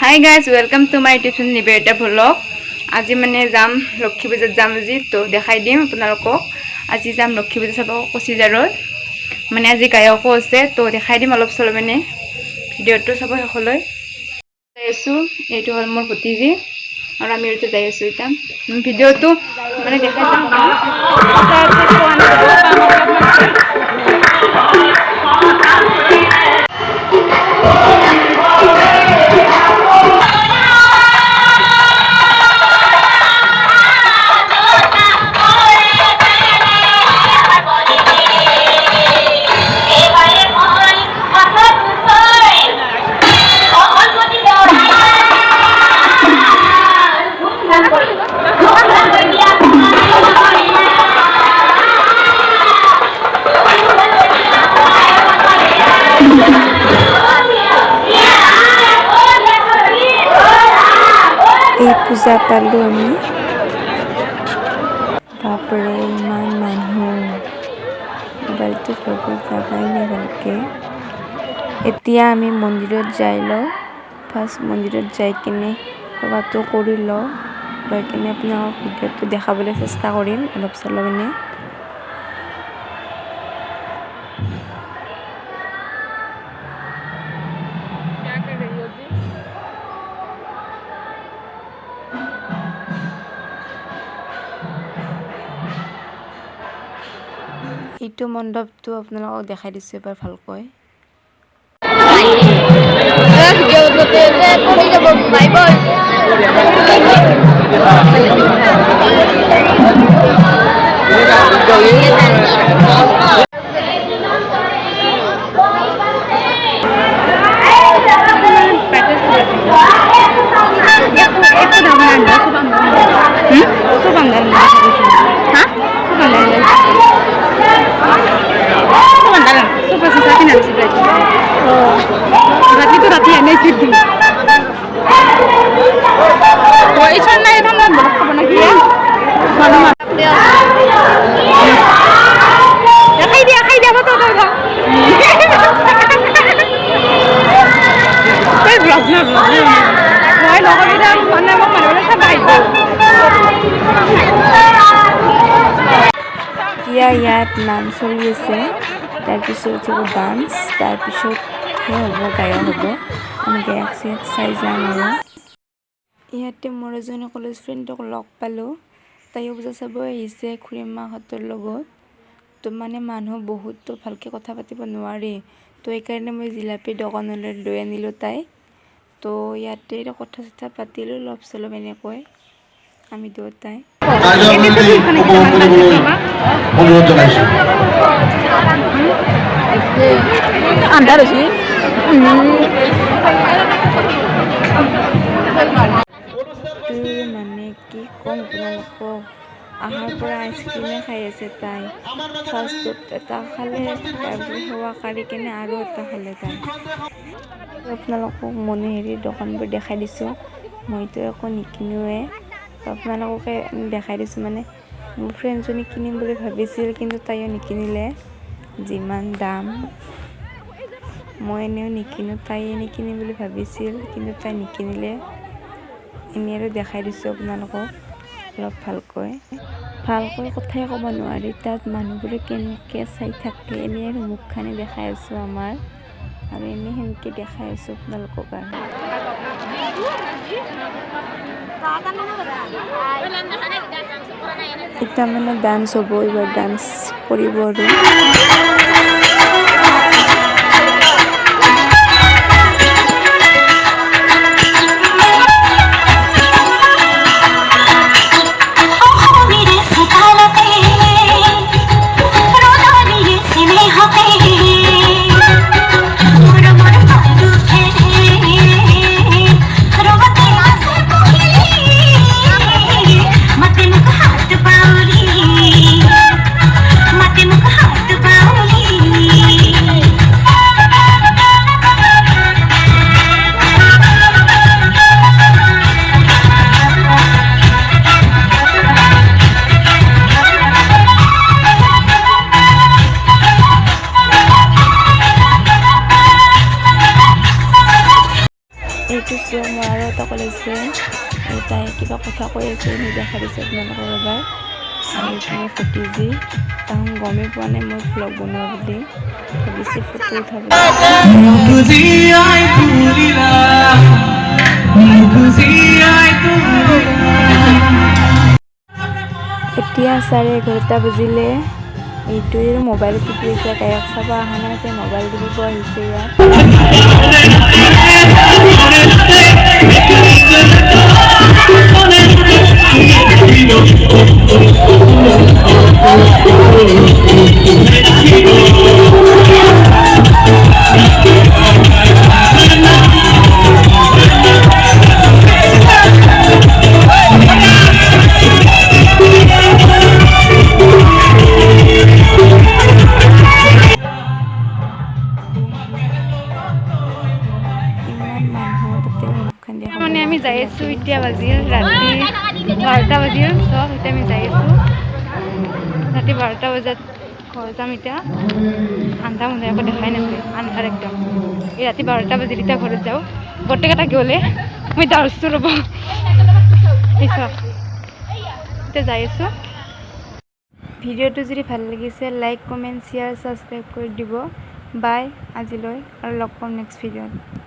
Hi guys welcome to my YouTube channel Nivedita vlog. আজি মানে যাম লক্ষী পূজাত যাম আজি, তো দেখাই দিম আপোনালোকক। আজি যাম লক্ষী পূজা চাব কোচিজাৰত, মানে আজি গায়কো আছে, তো দেখাই দিম অলপ চলপ মানে ভিডিঅ'টো চাব শেষলৈ। যাই আছোঁ, এইটো হ'ল মোৰ ভতিজী আৰু আমি ইয়াতে যাই আছোঁ। এতিয়া ভিডিঅ'টো মানে দেখাই যাম। এই পূজা পালোঁ আমি। বাপৰে ইমান মানুহ, মোবাইলটো থ'ব জাগাই নাই ভালকৈ। এতিয়া আমি মন্দিৰত যাই লওঁ। ফাৰ্ষ্ট মন্দিৰত যাই কিনে সেৱাটো কৰি লওঁ, লৈ কিনে আপোনালোকক ভিডিঅ'টো দেখাবলৈ চেষ্টা কৰিম অলপ চলপ এনে। এইটো মণ্ডপটো আপোনালোকক দেখাই দিছোঁ এবাৰ ভালকৈ। ইয়াত নাম চলি আছে, তাৰপিছত হ'ব ডান্স, তাৰপিছতহে হ'ব গায়ক হ'ব। আমি গায়ক চাই যাম আৰু। ইয়াতে মোৰ এজনী কলেজ ফ্ৰেণ্ডক লগ পালোঁ, তাইও পূজা চাব আহিছে খুৰীমাহঁতৰ লগত। তো মানে মানুহ বহুত, তো ভালকৈ কথা পাতিব নোৱাৰি, তো সেইকাৰণে মই জিলাপি দোকানলৈ লৈ আনিলোঁ তাইক। তো ইয়াতে কথা চথা পাতিলোঁ অলপ চলপ এনেকৈ আমি দুয়োটাই। আন্ধাৰ হৈছে মানে কি ক'ম আপোনালোকক, আহাৰ পৰা আইচক্ৰীমে খাই আছে তাই। ফাৰ্ষ্টত এটা খালে, তাৰপিছত সেৱা কাঢ়ি কিনে আৰু এটা খালে তাই। আপোনালোকক মণিহাৰীৰ দোকানবোৰ দেখাই দিছোঁ, মইতো একো নিকিনোৱে, আপোনালোককে দেখাই দিছোঁ। মানে মোৰ ফ্ৰেণ্ডজনী কিনিম বুলি ভাবিছিল, কিন্তু তাইও নিকিনিলে, যিমান দাম। মই এনেও নিকিনো, তাই নিকিনিম বুলি ভাবিছিল, কিন্তু তাই নিকিনিলে। এনেই আৰু দেখাই দিছোঁ আপোনালোকক অলপ ভালকৈ কথাই ক'ব নোৱাৰি, তাত মানুহবোৰে কেনেকৈ চাই থাকে। এনেই আৰু মুখখানি দেখাই আছোঁ আমাৰ, আৰু এনেই সেনেকৈ দেখাই আছোঁ আপোনালোকক। এতিয়া মানে ডান্স হ'ব, এইবাৰ ডান্স কৰিব আৰু। উঠিছোঁ মই আৰু এটা কলেজ ফ্ৰেণ্ড তাই কিবা কথা কৈ আছে দেখা দিছে আপোনালোকক এবাৰ আৰু এইটো মোৰ ভতিজী তাহোন গমেই পোৱা নাই মই ভ্লগ বনোৱা বুলি ভাবিছে ফটো উঠাবলৈ এতিয়া 11:30 বাজিলে এইটোৱে মোবাইল টিপি আছে গায়ক চাব অহা নাই এতিয়া মোবাইল টিপিব আহিছে ইয়াত ইমান মানুহৰ তাতে মুখখন দেখা মানে আমি যাই আছোঁ এতিয়া বাজিল ৰাতি 12টা বাজিল চব এতিয়া আমি যাই আছোঁ ৰাতি 12টা বজাত ঘৰ যাম এতিয়া আন্ধাৰ মুন্ধাৰ একো দেখাই নাপায় আন্ধাৰ একদম এই ৰাতি 12টা বাজিল এতিয়া ঘৰত যাওঁ গোটেইকেইটা গ'লে মই ডাউৰছোঁ ৰ'ব পিছত এতিয়া যাই আছোঁ ভিডিঅ'টো যদি ভাল লাগিছে লাইক কমেণ্ট শ্বেয়াৰ ছাবস্ক্ৰাইব কৰি দিব বাই আজিলৈ আৰু লগ পাম নেক্সট ভিডিঅ'ত